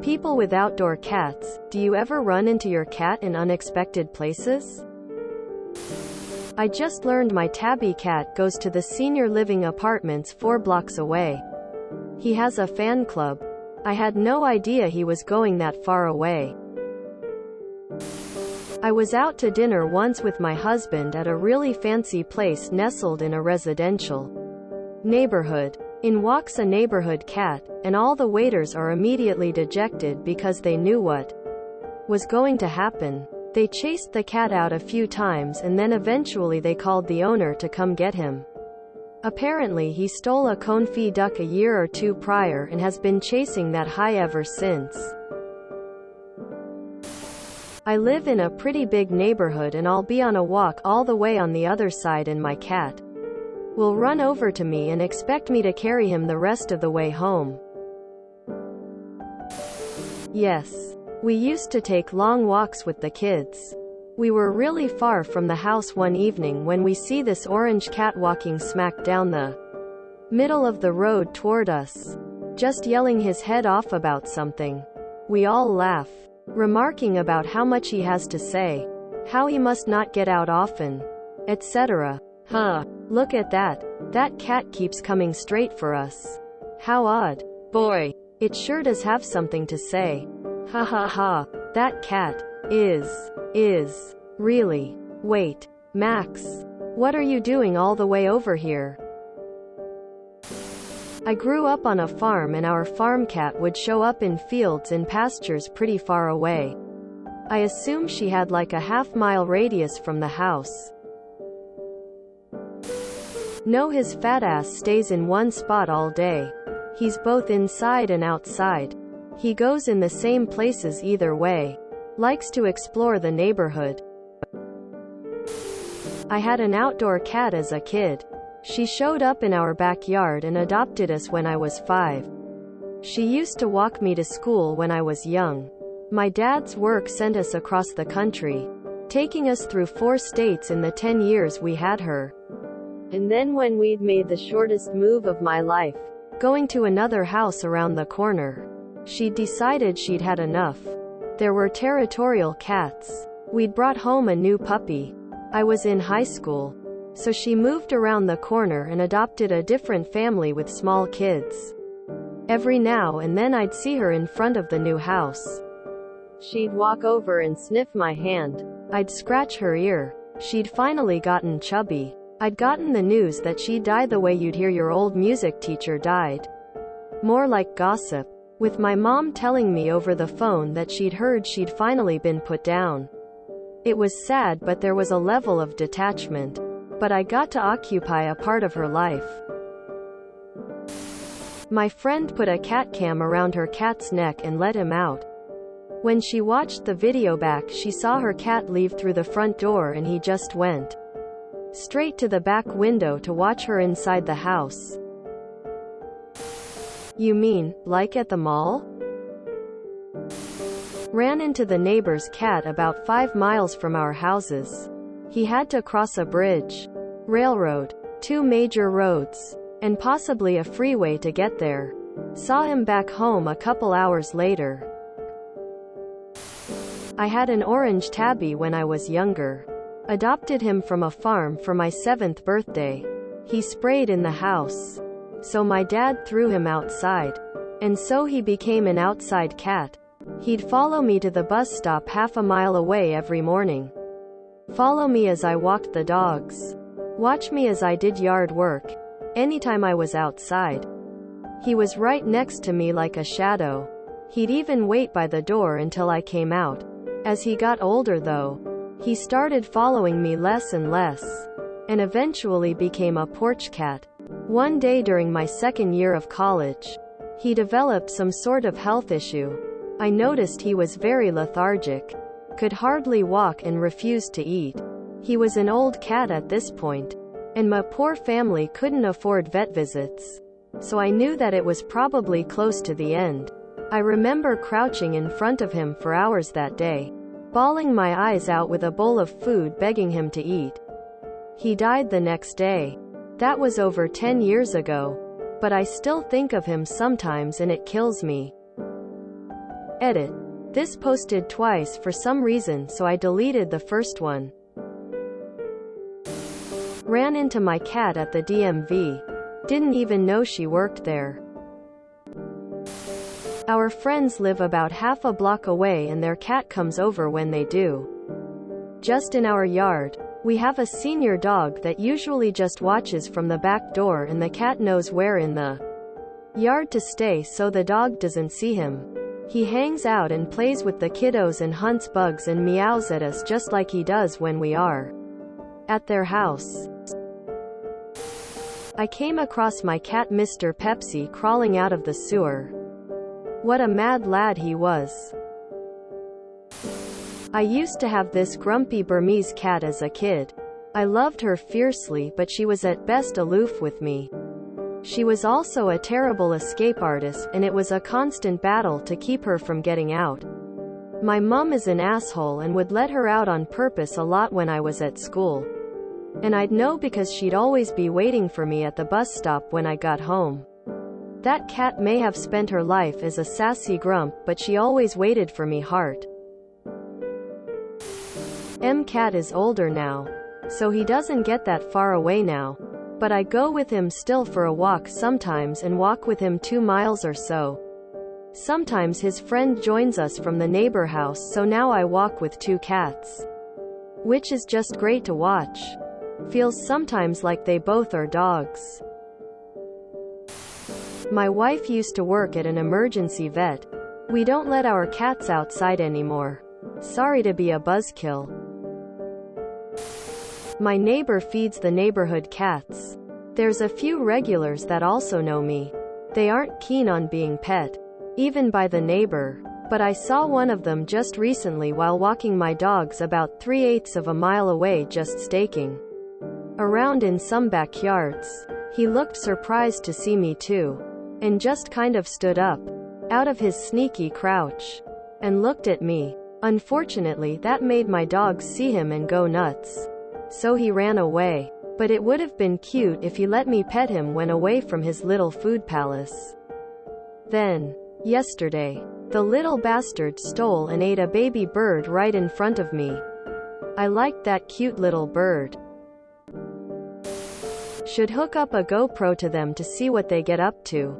People with outdoor cats, do you ever run into your cat in unexpected places? I just learned my tabby cat goes to the senior living apartments 4 blocks away. He has a fan club. I had no idea he was going that far away. I was out to dinner once with my husband at a really fancy place nestled in a residential neighborhood. In walks a neighborhood cat, and all the waiters are immediately dejected because they knew what was going to happen. They chased the cat out a few times and then eventually they called the owner to come get him. Apparently he stole a confit duck a year or 2 prior and has been chasing that high ever since. I live in a pretty big neighborhood and I'll be on a walk all the way on the other side and my cat will run over to me and expect me to carry him the rest of the way home. Yes. We used to take long walks with the kids. We were really far from the house one evening when we see this orange cat walking smack down the middle of the road toward us, just yelling his head off about something. We all laugh, remarking about how much he has to say, how he must not get out often, etc. Huh. Look at that. That cat keeps coming straight for us. How odd. Boy. It sure does have something to say. Ha ha ha. That cat is really. Wait. Max. What are you doing all the way over here? I grew up on a farm and our farm cat would show up in fields and pastures pretty far away. I assume she had like a half-mile radius from the house. No, his fat ass stays in one spot all day. He's both inside and outside. He goes in the same places either way. Likes to explore the neighborhood. I had an outdoor cat as a kid. She showed up in our backyard and adopted us when I was 5. She used to walk me to school when I was young. My dad's work sent us across the country, taking us through 4 states in the 10 years we had her. And then when we'd made the shortest move of my life, going to another house around the corner, she'd decided she'd had enough. There were territorial cats. We'd brought home a new puppy. I was in high school. So she moved around the corner and adopted a different family with small kids. Every now and then I'd see her in front of the new house. She'd walk over and sniff my hand. I'd scratch her ear. She'd finally gotten chubby. I'd gotten the news that she'd died the way you'd hear your old music teacher died. More like gossip. With my mom telling me over the phone that she'd heard she'd finally been put down. It was sad, but there was a level of detachment. But I got to occupy a part of her life. My friend put a cat cam around her cat's neck and let him out. When she watched the video back, she saw her cat leave through the front door and he just went straight to the back window to watch her inside the house. You mean, like at the mall? Ran into the neighbor's cat about 5 miles from our houses. He had to cross a bridge, railroad, 2 major roads, and possibly a freeway to get there. Saw him back home a couple hours later. I had an orange tabby when I was younger. Adopted him from a farm for my 7th birthday. He sprayed in the house. So my dad threw him outside. And so he became an outside cat. He'd follow me to the bus stop half a mile away every morning. Follow me as I walked the dogs. Watch me as I did yard work. Anytime I was outside. He was right next to me like a shadow. He'd even wait by the door until I came out. As he got older though, he started following me less and less, and eventually became a porch cat. One day during my 2nd year of college, he developed some sort of health issue. I noticed he was very lethargic, could hardly walk and refused to eat. He was an old cat at this point, and my poor family couldn't afford vet visits. So I knew that it was probably close to the end. I remember crouching in front of him for hours that day, bawling my eyes out with a bowl of food begging him to eat. He died the next day. That was over 10 years ago. But I still think of him sometimes and it kills me. Edit. This posted twice for some reason, so I deleted the first one. Ran into my cat at the DMV. Didn't even know she worked there. Our friends live about half a block away and their cat comes over when they do. Just in our yard, we have a senior dog that usually just watches from the back door, and the cat knows where in the yard to stay so the dog doesn't see him. He hangs out and plays with the kiddos and hunts bugs and meows at us just like he does when we are at their house. I came across my cat Mr. Pepsi crawling out of the sewer. What a mad lad he was. I used to have this grumpy Burmese cat as a kid. I loved her fiercely, but she was at best aloof with me. She was also a terrible escape artist, and it was a constant battle to keep her from getting out. My mom is an asshole and would let her out on purpose a lot when I was at school. And I'd know because she'd always be waiting for me at the bus stop when I got home. That cat may have spent her life as a sassy grump, but she always waited for me hard. M-Cat is older now, so he doesn't get that far away now. But I go with him still for a walk sometimes and walk with him 2 miles or so. Sometimes his friend joins us from the neighbor house, so now I walk with 2 cats. Which is just great to watch. Feels sometimes like they both are dogs. My wife used to work at an emergency vet. We don't let our cats outside anymore. Sorry to be a buzzkill. My neighbor feeds the neighborhood cats. There's a few regulars that also know me. They aren't keen on being pet, even by the neighbor. But I saw one of them just recently while walking my dogs about 3/8 of a mile away, just staking around in some backyards. He looked surprised to see me too, and just kind of stood up out of his sneaky crouch and looked at me. Unfortunately, that made my dogs see him and go nuts. So he ran away. But it would have been cute if he let me pet him when away from his little food palace. Then, yesterday, the little bastard stole and ate a baby bird right in front of me. I liked that cute little bird. Should hook up a GoPro to them to see what they get up to.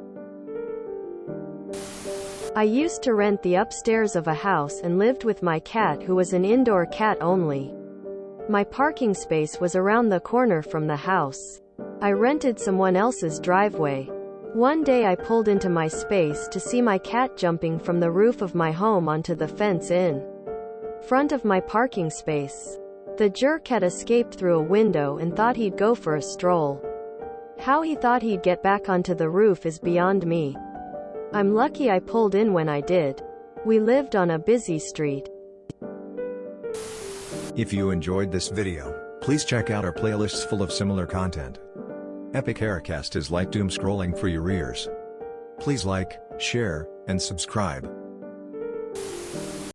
I used to rent the upstairs of a house and lived with my cat, who was an indoor cat only. My parking space was around the corner from the house. I rented someone else's driveway. One day I pulled into my space to see my cat jumping from the roof of my home onto the fence in front of my parking space. The jerk had escaped through a window and thought he'd go for a stroll. How he thought he'd get back onto the roof is beyond me. I'm lucky I pulled in when I did. We lived on a busy street. If you enjoyed this video, please check out our playlists full of similar content. Epic Haircast is like doom scrolling for your ears. Please like, share, and subscribe.